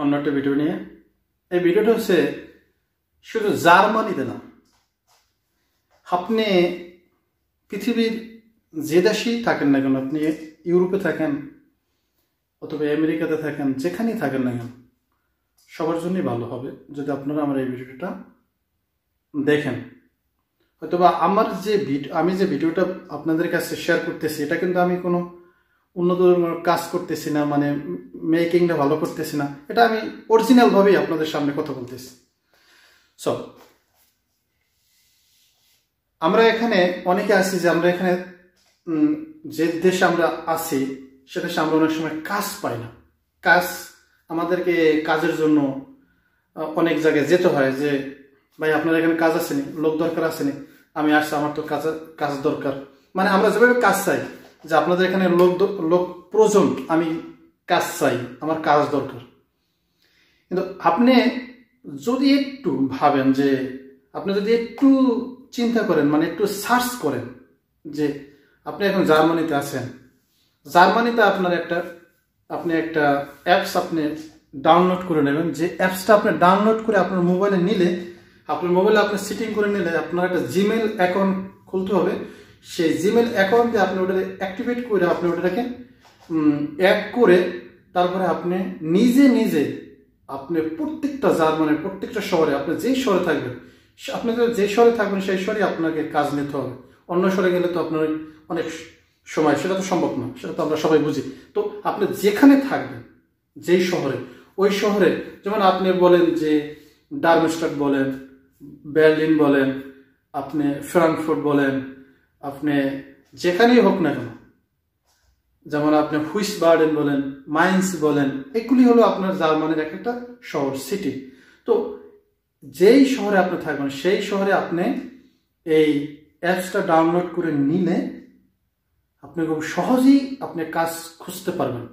অন্য একটা ভিডিও নিয়ে। এই ভিডিওটা হচ্ছে শুধু জার্মানিতে না, আপনি পৃথিবীর যে দেশেই থাকেন না কেন, আপনি ইউরোপে থাকেন অথবা আমেরিকাতে থাকেন, যেখানেই থাকেন না কেন, সবার জন্যই ভালো হবে যদি আপনারা আমার এই ভিডিওটা দেখেন। হয়তোবা আমি যে ভিডিওটা আপনাদের কাছে শেয়ার করতেছি, এটা কিন্তু আমি কোনো উন্নত কাজ করতেছি না, মানে মেকিংটা ভালো করতেছি না, এটা আমি অরিজিনাল ভাবেই আপনাদের সামনে কথা বলতেছি। সো আমরা এখানে অনেকে আছি যে আমরা এখানে যে দেশে আমরা আছি সে দেশে আমরা অনেক সময় কাজ পাই না। কাজ আমাদেরকে কাজের জন্য অনেক জায়গায় যেতে হয়, যে ভাই আপনার এখানে কাজ আসেনি, লোক দরকার আসেনি, আমি আসছি, আমার তো কাজ দরকার। মানে আমরা যেভাবে কাজ চাই যে আপনাদের এখানে লোক প্রয়োজন, আমি কাজ চাই, আমার কাজ দরকার। কিন্তু আপনি যদি একটু ভাবেন, যে আপনি যদি একটু চিন্তা করেন, মানে একটু সার্চ করেন, যে আপনি এখন জার্মানিতে আছেন, জার্মানিতে আপনি একটা অ্যাপস আপনি ডাউনলোড করে নেবেন। যে অ্যাপসটা আপনি ডাউনলোড করে আপনার মোবাইলে নিলে, আপনার মোবাইলে আপনি সেটিং করে নিলে, আপনার একটা জিমেল অ্যাকাউন্ট খুলতে হবে। সেই জিমেল অ্যাকাউন্টে আপনি ওটাকে অ্যাক্টিভেট করে আপনি ওটাকে অ্যাড করে তারপরে আপনি নিজে আপনি প্রত্যেকটা জার্মানির প্রত্যেকটা শহরে, আপনি যেই শহরে থাকবেন, আপনি যে শহরে থাকবেন সেই শহরে আপনাকে কাজ নিতে হবে। অন্য শহরে গেলে তো আপনার অনেক সময়, সেটা তো সম্ভব না, সেটা তো আমরা সবাই বুঝি। তো আপনি যেখানে থাকবেন, যেই শহরে, ওই শহরে, যেমন আপনি বলেন যে ডার্মস্টাড বলেন, বার্লিন বলেন, আপনি ফ্রাঙ্কফুর্ট বলেন, আপনি যেখানেই হোক না কেন, যেমন আপনি হুইসবার্ডেন বলেন, মাইন্স বলেন, এগুলি হলো আপনার জার্মানির একটা শহর, সিটি। তো যেই শহরে আপনি থাকবেন সেই শহরে আপনি এই অ্যাপসটা ডাউনলোড করে নিলে আপনি খুব সহজেই আপনি কাজ খুঁজতে পারবেন।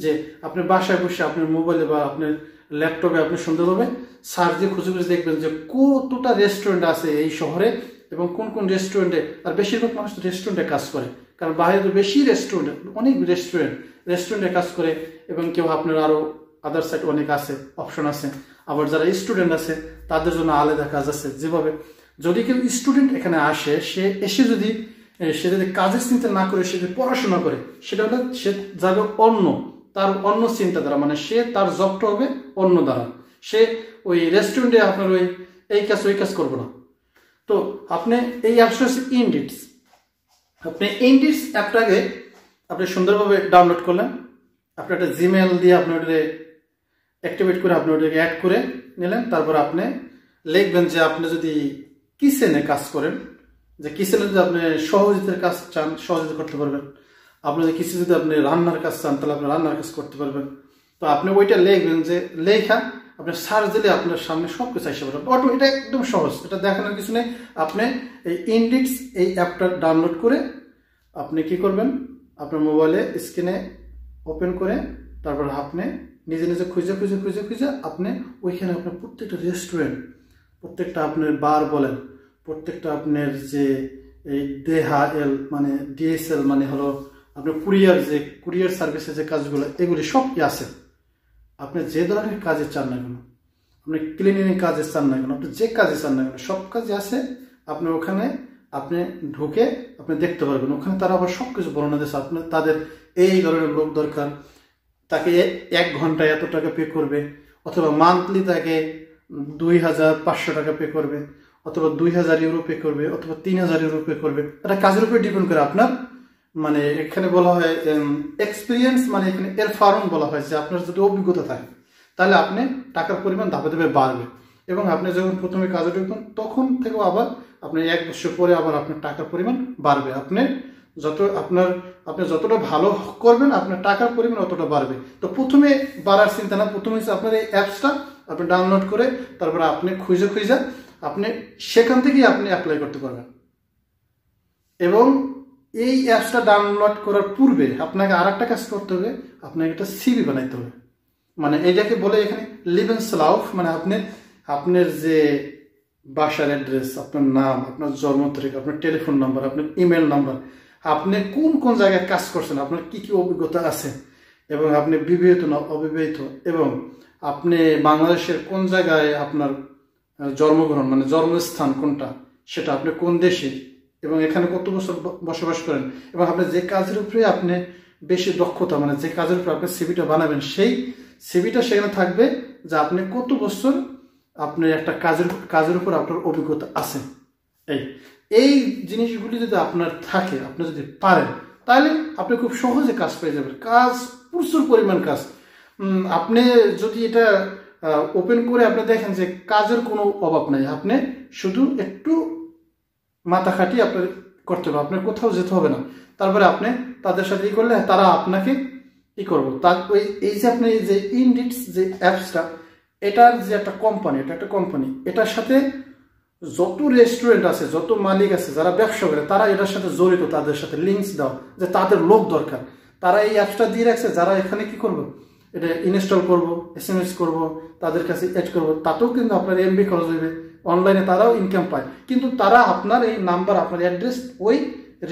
যে আপনি বাসায় বসে আপনার মোবাইলে বা আপনার ল্যাপটপে আপনি সুন্দরভাবে সার্চ দিয়ে খুঁজে দেখবেন যে কতটা রেস্টুরেন্ট আছে এই শহরে এবং কোন কোন রেস্টুরেন্টে। আর বেশিরভাগ মানুষ তো রেস্টুরেন্টে কাজ করে, কারণ বাইরে তো বেশি রেস্টুরেন্ট, অনেক রেস্টুরেন্টে কাজ করে। এবং কেউ আপনার আরও আদার সাইড অনেক আছে, অপশন আছে। আবার যারা স্টুডেন্ট আছে তাদের জন্য আলাদা কাজ আছে। যেভাবে যদি কেউ স্টুডেন্ট এখানে আসে, সে এসে যদি কাজের চিন্তা না করে সে যদি পড়াশোনা করে, সেটা হলে সে যাবে তার অন্য চিন্তা দ্বারা, মানে সে তার জবটা হবে অন্য দ্বারা। সে ওই রেস্টুরেন্টে আপনার এই কাজ করবো না। তো আপনি এই অ্যাপসটা হচ্ছে ইনডিটস। আপনি ইনডিটস অ্যাপটাকে আপনি সুন্দরভাবে ডাউনলোড করলেন, আপনি একটা জিমেল দিয়ে আপনি ওটাকে অ্যাক্টিভেট করে আপনি ওটাকে অ্যাড করে নিলেন। তারপর আপনি লিখবেন যে আপনি যদি কিচেনে কাজ করেন, যে কিচেনে যদি আপনি সহযোগিতার কাজ চান, সহযোগিতা করতে পারবেন। আপনি কিছু যদি আপনি রান্নার কাজ চান, তাহলে আপনি রান্নার কাজ করতে পারবেন। তো আপনি ওইটা লিখবেন, যে লেখা আপনি সার্চ দিলে আপনার সামনে সব কিছু আসতে পারবেন অটো। এটা একদম সহজ, এটা দেখানোর কিছু নেই। আপনি এই ইনডিটস এই অ্যাপটা ডাউনলোড করে আপনি কি করবেন, আপনার মোবাইলে স্ক্রিনে ওপেন করে তারপর আপনি নিজে খুঁজে আপনি ওইখানে আপনার প্রত্যেকটা রেস্টুরেন্ট, প্রত্যেকটা আপনার বার বলেন, প্রত্যেকটা আপনার যে এই DHL মানে DSL মানে হলো আপনার কুরিয়ার সার্ভিসের যে কাজগুলো, এগুলি সব কি আছে। আপনি যে ধরনের কাজে চান না কেন, আপনি ক্লিনিং কাজে চান না কেন, আপনি যে কাজে চান না কেন, সব কাজে আছে। আপনি ওখানে আপনি ঢুকে আপনি দেখতে পারবেন। ওখানে তারা আবার সব কিছু বর্ণনা দিয়েছে। আপনার তাদের এই ধরনের লোক দরকার, তাকে 1 ঘন্টায় এত টাকা পে করবে, অথবা মান্থলি তাকে 2500 টাকা পে করবে, অথবা 2000 ইউরো পে করবে, অথবা 3000 ইউরো পে করবে। এটা কাজের উপরে ডিপেন্ড করে আপনার, মানে এখানে বলা হয় এক্সপিরিয়েন্স, মানে এখানে এরফারন বলা হয়, যে আপনার যদি অভিজ্ঞতা থাকে তাহলে আপনি টাকার পরিমাণ ধাপে ধাপে বাড়বে। এবং আপনি যখন প্রথমে কাজে ঢুকবেন তখন থেকেও আবার আপনি 1 বছর পরে আবার আপনার টাকার পরিমাণ বাড়বে। আপনি যতটা ভালো করবেন আপনার টাকার পরিমাণ অতটা বাড়বে। তো প্রথমে বাড়ার চিন্তা না, প্রথমে হচ্ছে আপনার এই অ্যাপসটা আপনি ডাউনলোড করে তারপরে আপনি খুঁজে আপনি সেখান থেকেই আপনি অ্যাপ্লাই করতে পারবেন। এবং এই অ্যাপসটা ডাউনলোড করার পূর্বে আপনাকে আরেকটা কাজ করতে হবে, আপনাকে একটা সিভি বানাইতে হবে। মানে এটাকে বলে এখানে লিবেনসলাউফ, মানে আপনার যে বাসার অ্যাড্রেস, আপনার নাম, আপনার জন্ম তারিখ, আপনার টেলিফোন নাম্বার, আপনার ইমেল নাম্বার, আপনি কোন কোন জায়গায় কাজ করছেন, আপনার কি কি অভিজ্ঞতা আছে, এবং আপনি বিবাহিত না অবিবাহিত, এবং আপনি বাংলাদেশের কোন জায়গায় আপনার জন্মগ্রহণ, মানে জন্মস্থান কোনটা, সেটা আপনি কোন দেশে এবং এখানে কত বছর বসবাস করেন, এবং আপনি যে কাজের উপরে আপনি বেশি দক্ষতা, মানে যে কাজের উপরে আপনি সিভিটা বানাবেন, সেই সিভিটা সেখানে থাকবে যে আপনি কত বছর আপনি একটা কাজের উপর আপনার অভিজ্ঞতা আছে। এই জিনিসগুলি যদি আপনার থাকে, আপনি যদি পারেন, তাহলে আপনি খুব সহজে কাজ পেয়ে যাবেন। কাজ প্রচুর পরিমাণ কাজ। আপনি যদি এটা ওপেন করে আপনি দেখেন যে কাজের কোনো অভাব নাই, আপনি শুধু একটু মাথা খাটিয়ে আপনার করতে হবে, আপনার কোথাও যেতে হবে না। তারপরে আপনি তাদের সাথে করলে তারা আপনাকে করবো। তার এই যে আপনি যে ইনডিটস যে অ্যাপসটা, এটার যে একটা কোম্পানি, এটা একটা কোম্পানি, এটার সাথে যত রেস্টুরেন্ট আছে, যত মালিক আছে, যারা ব্যবসা করে, তারা এটার সাথে জড়িত, তাদের সাথে লিঙ্কস দাও যে তাদের লোক দরকার, তারা এই অ্যাপসটা দিয়ে রাখছে, যারা এখানে কি করবো, এটা ইনস্টল করবো, SMS করবো, তাদের কাছে অ্যাড করবো, তাতেও কিন্তু আপনার MB খরচ হইবে, অনলাইনে তারাও ইনকাম পায়, কিন্তু তারা আপনার এই নাম্বার, আপনার অ্যাড্রেস ওই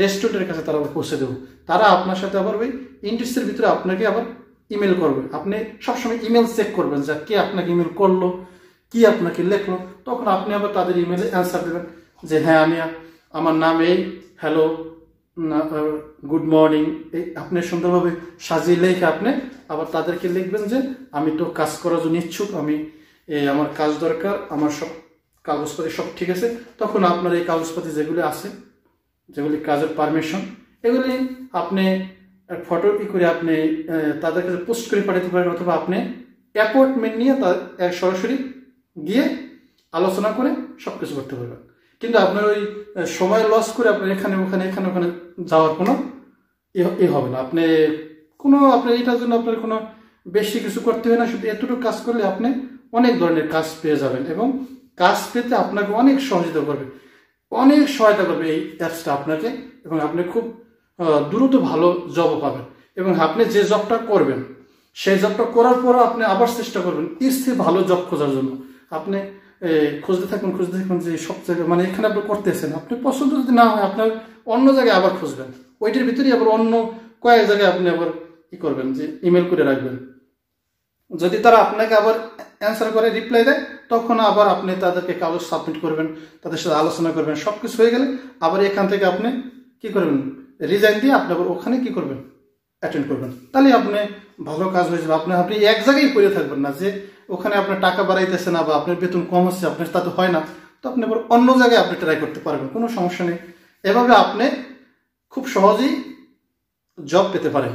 রেস্টুরেন্টের কাছে তারা পৌঁছে দেবো। তারা আপনার সাথে আবার ওই ইন্ডেক্সের ভিতরে আপনাকে আবার ইমেল করবে। আপনি সবসময় ইমেল চেক করবেন যে কে আপনাকে ইমেল করলো, কি আপনাকে লেখলো, তখন আপনি আবার তাদের ইমেলে অ্যান্সার দেবেন যে হ্যাঁ আমি, আমার নাম এই, হ্যালো, গুড মর্নিং, এই আপনি সুন্দরভাবে সাজিয়ে লেখে আপনি আবার তাদেরকে লিখবেন যে আমি তো কাজ করার জন্য ইচ্ছুক, আমি আমার কাজ দরকার, আমার সব কাগজপাতি সব ঠিক আছে। তখন আপনার এই কাগজপাতি যেগুলি আছে, যেগুলি কাজের পারমিশন, এগুলি আপনি ফটো করে আপনি তাদের কাছে পোস্ট করে পাঠাতে পারেন, অথবা আপনি অ্যাপয়েন্টমেন্ট নিয়ে সরাসরি গিয়ে আলোচনা করে সব কিছু করতে পারবেন। কিন্তু আপনার ওই সময় লস করে আপনার এখানে ওখানে যাওয়ার কোনো হবে না। আপনার এটার জন্য আপনার কোনো বেশি কিছু করতে হবে না, শুধু এতটুকু কাজ করলে আপনি অনেক ধরনের কাজ পেয়ে যাবেন, এবং কাজ পেতে আপনাকে অনেক সহযোগিতা করবে এই অ্যাপসটা আপনাকে, এবং আপনি খুব দ্রুত ভালো জবও পাবেন। এবং আপনি যে জবটা করবেন, সেই জবটা করার পরও আপনি আবার চেষ্টা করবেন স্থির ভালো জব খোঁজার জন্য। আপনি খুঁজতে থাকুন যে সব জায়গায়, মানে এখানে আপনি করতেছেন, আপনি পছন্দ যদি না হয় আপনার অন্য জায়গায় আবার খুঁজবেন, ওইটার ভিতরেই আবার অন্য কয়েক জায়গায় আপনি আবার করবেন যে ইমেল করে রাখবেন। যদি তারা আপনাকে আবার অ্যান্সার করে, রিপ্লাই দেয়, তখন আবার আপনি তাদেরকে কাগজ সাবমিট করবেন, তাদের সাথে আলোচনা করবেন, সব কিছু হয়ে গেলে আবার এখান থেকে আপনি কি করবেন, রিজাইন দিয়ে আপনি আবার ওখানে কি করবেন, অ্যাটেন্ড করবেন। তাহলে আপনি ভালো কাজ হয়ে যাবে। আপনি এক জায়গায় পড়ে থাকবেন না যে ওখানে আপনার টাকা বাড়াইতেছে না বা আপনার বেতন কম হচ্ছে, আপনার তাতে হয় না, তো আপনি আবার অন্য জায়গায় আপনি ট্রাই করতে পারবেন, কোনো সমস্যা নেই। এভাবে আপনি খুব সহজেই জব পেতে পারেন।